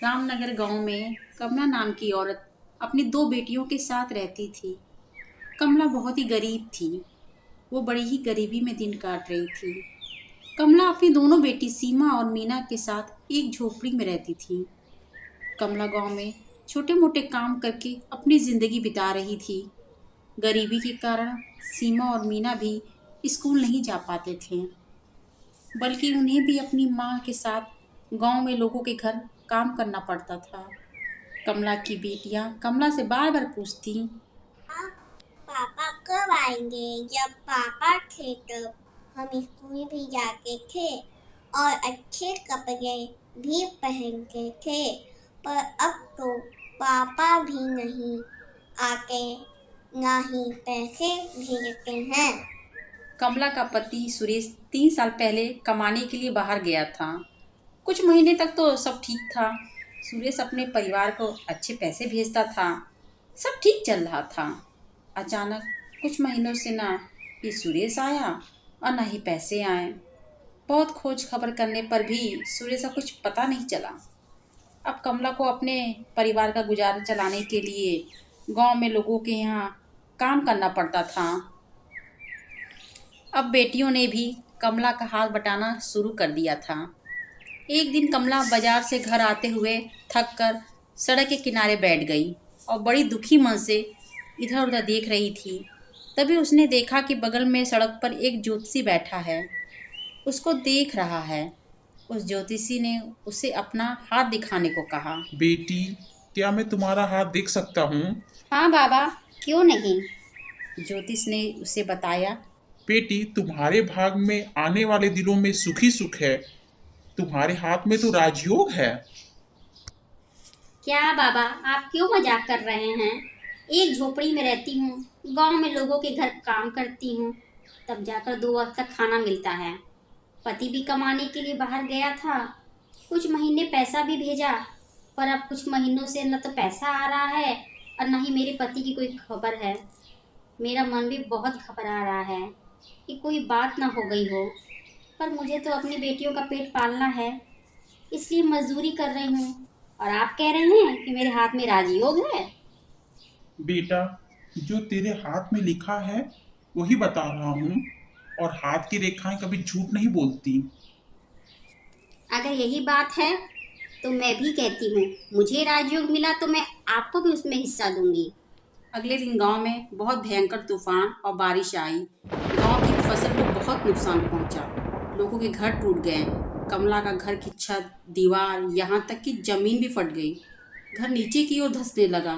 रामनगर गांव में कमला नाम की औरत अपनी दो बेटियों के साथ रहती थी। कमला बहुत ही गरीब थी। वो बड़ी ही गरीबी में दिन काट रही थी। कमला अपनी दोनों बेटी सीमा और मीना के साथ एक झोपड़ी में रहती थी। कमला गांव में छोटे मोटे काम करके अपनी जिंदगी बिता रही थी। गरीबी के कारण सीमा और मीना भी स्कूल नहीं जा पाते थे, बल्कि उन्हें भी अपनी माँ के साथ गांव में लोगों के घर काम करना पड़ता था। कमला की बेटियां कमला से बार बार पूछती, पापा कब आएंगे? जब पापा थे तब हम स्कूल भी जाते थे और अच्छे कपड़े भी पहनते थे, पर अब तो पापा भी नहीं आते, ना ही पैसे भेजते हैं। कमला का पति सुरेश 3 साल पहले कमाने के लिए बाहर गया था। कुछ महीने तक तो सब ठीक था। सुरेश अपने परिवार को अच्छे पैसे भेजता था, सब ठीक चल रहा था। अचानक कुछ महीनों से ना ही सुरेश आया और ना ही पैसे आए। बहुत खोज खबर करने पर भी सुरेश का कुछ पता नहीं चला। अब कमला को अपने परिवार का गुजारा चलाने के लिए गांव में लोगों के यहाँ काम करना पड़ता था। अब बेटियों ने भी कमला का हाथ बटाना शुरू कर दिया था। एक दिन कमला बाजार से घर आते हुए थक कर सड़क के किनारे बैठ गई और बड़ी दुखी मन से इधर उधर देख रही थी। तभी उसने देखा कि बगल में सड़क पर एक ज्योतिषी बैठा है, उसको देख रहा है। उस ज्योतिषी ने उसे अपना हाथ दिखाने को कहा। बेटी, क्या मैं तुम्हारा हाथ देख सकता हूँ? हाँ बाबा, क्यों नहीं? ज्योतिष ने उसे बताया, बेटी, तुम्हारे भाग में आने वाले दिनों में सुख ही सुख है। तुम्हारे हाथ में तो राजयोग है। क्या बाबा, आप क्यों मजाक कर रहे हैं? एक झोपड़ी में रहती हूँ, गांव में लोगों के घर काम करती हूँ, तब जाकर 2 वक्त का खाना मिलता है। पति भी कमाने के लिए बाहर गया था, कुछ महीने पैसा भी भेजा, पर अब कुछ महीनों से न तो पैसा आ रहा है और न ही मेरे पति की कोई खबर है। मेरा मन भी बहुत घबरा रहा है कि कोई बात ना हो गई हो, पर मुझे तो अपनी बेटियों का पेट पालना है, इसलिए मजदूरी कर रही हूँ। और आप कह रहे हैं कि मेरे हाथ में राजयोग है? बेटा, जो तेरे हाथ में लिखा है वही बता रहा हूँ, और हाथ की रेखाएं कभी झूठ नहीं बोलती। अगर यही बात है तो मैं भी कहती हूँ, मुझे राजयोग मिला तो मैं आपको भी उसमें हिस्सा दूंगी। अगले दिन गांव में बहुत भयंकर तूफान और बारिश आई। गांव की फसल को बहुत नुकसान पहुंचा। लोगों के घर टूट गए। कमला का घर की छत, दीवार, यहाँ तक कि जमीन भी फट गई। घर नीचे की ओर धंसने लगा।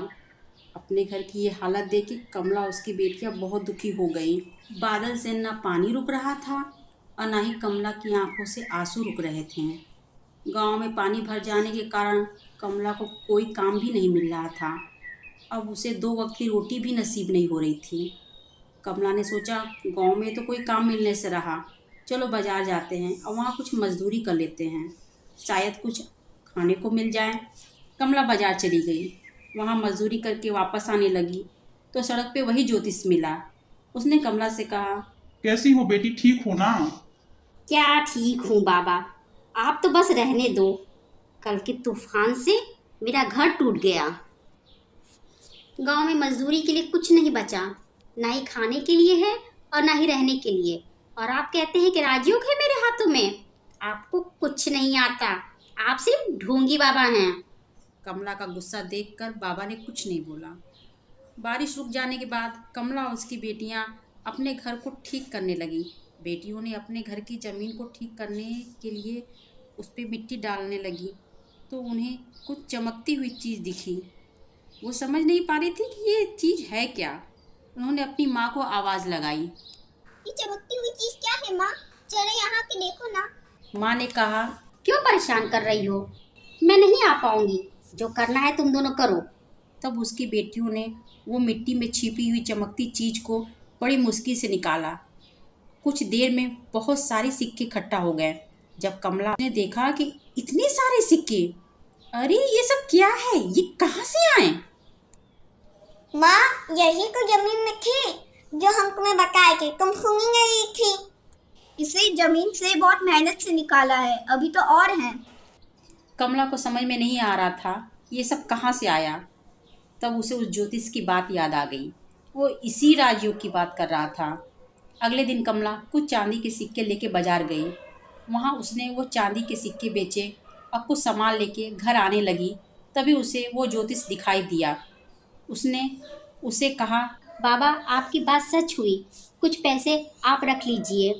अपने घर की ये हालत देख के कमला और उसकी बेटियां बहुत दुखी हो गई। बादल से ना पानी रुक रहा था और ना ही कमला की आंखों से आंसू रुक रहे थे। गांव में पानी भर जाने के कारण कमला को कोई काम भी नहीं मिल रहा था। अब उसे 2 वक्त की रोटी भी नसीब नहीं हो रही थी। कमला ने सोचा, गांव में तो कोई काम मिलने से रहा, चलो बाजार जाते हैं और वहाँ कुछ मजदूरी कर लेते हैं, शायद कुछ खाने को मिल जाए। कमला बाजार चली गई। वहाँ मजदूरी करके वापस आने लगी तो सड़क पे वही ज्योतिष मिला। उसने कमला से कहा, कैसी हो बेटी, ठीक हो ना? क्या ठीक हूँ बाबा, आप तो बस रहने दो। कल के तूफान से मेरा घर टूट गया। गांव में मजदूरी के लिए कुछ नहीं बचा, ना ही खाने के लिए है और ना ही रहने के लिए। और आप कहते हैं कि राजयोग है मेरे हाथों में? आपको कुछ नहीं आता, आप सिर्फ ढोंगी बाबा हैं। कमला का गुस्सा देखकर बाबा ने कुछ नहीं बोला। बारिश रुक जाने के बाद कमला और उसकी बेटियां अपने घर को ठीक करने लगी। बेटियों ने अपने घर की ज़मीन को ठीक करने के लिए उस पर मिट्टी डालने लगी तो उन्हें कुछ चमकती हुई चीज़ दिखी। वो समझ नहीं पा रही थी कि ये चीज़ है क्या। उन्होंने अपनी माँ को आवाज़ लगाई। ये चमकती हुई चीज क्या है माँ? चलो यहाँ के देखो ना। माँ ने कहा, क्यों परेशान कर रही हो? मैं नहीं आ पाऊंगी, जो करना है तुम दोनों करो। तब उसकी बेटियों ने वो मिट्टी में छिपी हुई चमकती चीज़ को बड़ी मुश्किल से निकाला। कुछ देर में बहुत सारे सिक्के इकट्ठा हो गए। जब कमला ने देखा कि इतने सारे सिक्के, अरे ये सब क्या है, ये कहाँ से आए? माँ, यही तो जमीन में थी जो हम तुम्हें बताए थे, तुम सुनी नहीं थी। इसे जमीन से बहुत मेहनत से निकाला है, अभी तो और हैं। कमला को समझ में नहीं आ रहा था ये सब कहाँ से आया। तब उसे उस ज्योतिष की बात याद आ गई। वो इसी राजयोग की बात कर रहा था। अगले दिन कमला कुछ चांदी के सिक्के लेके बाजार गई। वहाँ उसने वो चांदी के सिक्के बेचे और कुछ सामान लेके घर आने लगी। तभी उसे वो ज्योतिष दिखाई दिया। उसने उसे कहा, बाबा आपकी बात सच हुई, कुछ पैसे आप रख लीजिए।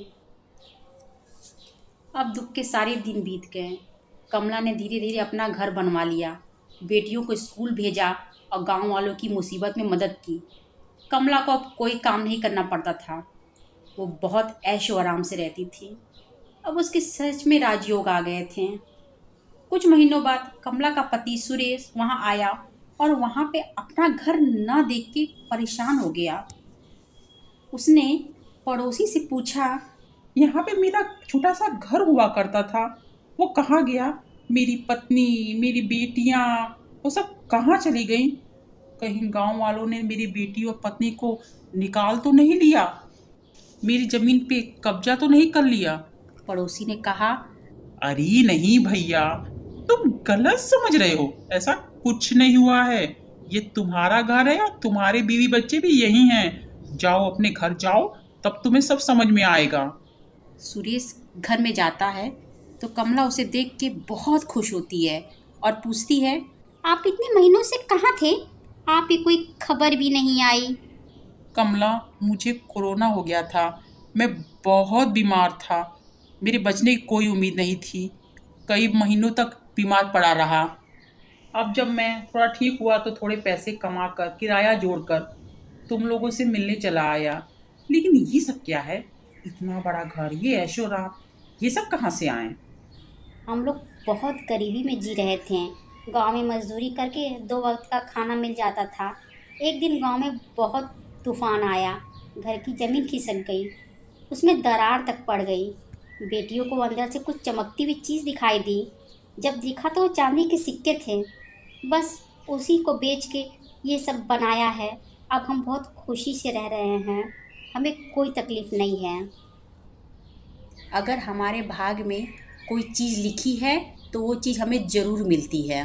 अब दुख के सारे दिन बीत गए। कमला ने धीरे धीरे अपना घर बनवा लिया, बेटियों को स्कूल भेजा और गांव वालों की मुसीबत में मदद की। कमला को अब कोई काम नहीं करना पड़ता था। वो बहुत ऐशो आराम से रहती थी। अब उसके सच में राजयोग आ गए थे। कुछ महीनों बाद कमला का पति सुरेश वहाँ आया और वहाँ पे अपना घर न देख के परेशान हो गया। उसने पड़ोसी से पूछा, यहाँ पे मेरा छोटा सा घर हुआ करता था, वो कहाँ गया? मेरी पत्नी, मेरी बेटियाँ, वो सब कहाँ चली गई? कहीं गांव वालों ने मेरी बेटी और पत्नी को निकाल तो नहीं लिया? मेरी जमीन पे कब्जा तो नहीं कर लिया? पड़ोसी ने कहा, अरे नहीं भैया, तुम गलत समझ रहे हो। ऐसा कुछ नहीं हुआ है। ये तुम्हारा घर है और तुम्हारे बीवी बच्चे भी यही हैं। जाओ अपने घर जाओ, तब तुम्हें सब समझ में आएगा। सुरेश घर में जाता है तो कमला उसे देख के बहुत खुश होती है और पूछती है, आप इतने महीनों से कहाँ थे? आप ही कोई खबर भी नहीं आई। कमला, मुझे कोरोना हो गया था। मैं बहुत बीमार था। मेरे बचने की कोई उम्मीद नहीं थी। कई महीनों तक बीमार पड़ा रहा। अब जब मैं थोड़ा ठीक हुआ तो थोड़े पैसे कमा कर, किराया जोड़कर तुम लोगों से मिलने चला आया। लेकिन ये सब क्या है? इतना बड़ा घर, ये ऐशोआराम, ये सब कहाँ से आए? हम लोग बहुत गरीबी में जी रहे थे। गांव में मजदूरी करके 2 वक्त का खाना मिल जाता था। एक दिन गांव में बहुत तूफान आया, घर की ज़मीन खिसक गई, उसमें दरार तक पड़ गई। बेटियों को अंदर से कुछ चमकती हुई चीज़ दिखाई दी। जब देखा तो वो चांदी के सिक्के थे। बस उसी को बेच के ये सब बनाया है। अब हम बहुत खुशी से रह रहे हैं, हमें कोई तकलीफ़ नहीं है। अगर हमारे भाग में कोई चीज़ लिखी है तो वो चीज़ हमें ज़रूर मिलती है।